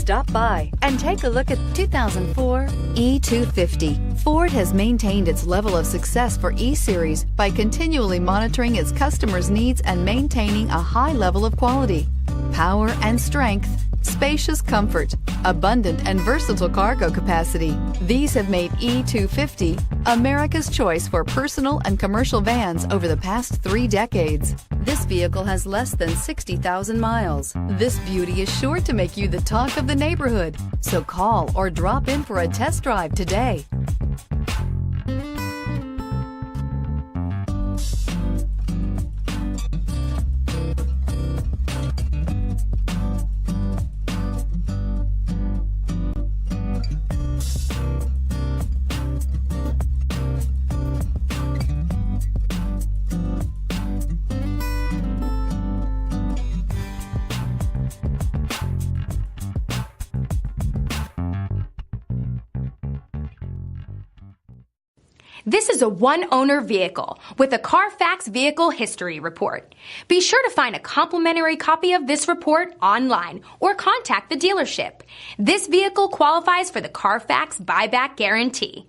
Stop by and take a look at 2004 E-250. Ford has maintained its level of success for E-Series by continually monitoring its customers' needs and maintaining a high level of quality, power and strength, spacious comfort, abundant and versatile cargo capacity. These have made E-250 America's choice for personal and commercial vans over the past 3 decades. This vehicle has less than 60,000 miles. This beauty is sure to make you the talk of the neighborhood. So call or drop in for a test drive today. This is a one-owner vehicle with a CARFAX Vehicle History Report. Be sure to find a complimentary copy of this report online or contact the dealership. This vehicle qualifies for the CARFAX Buyback Guarantee.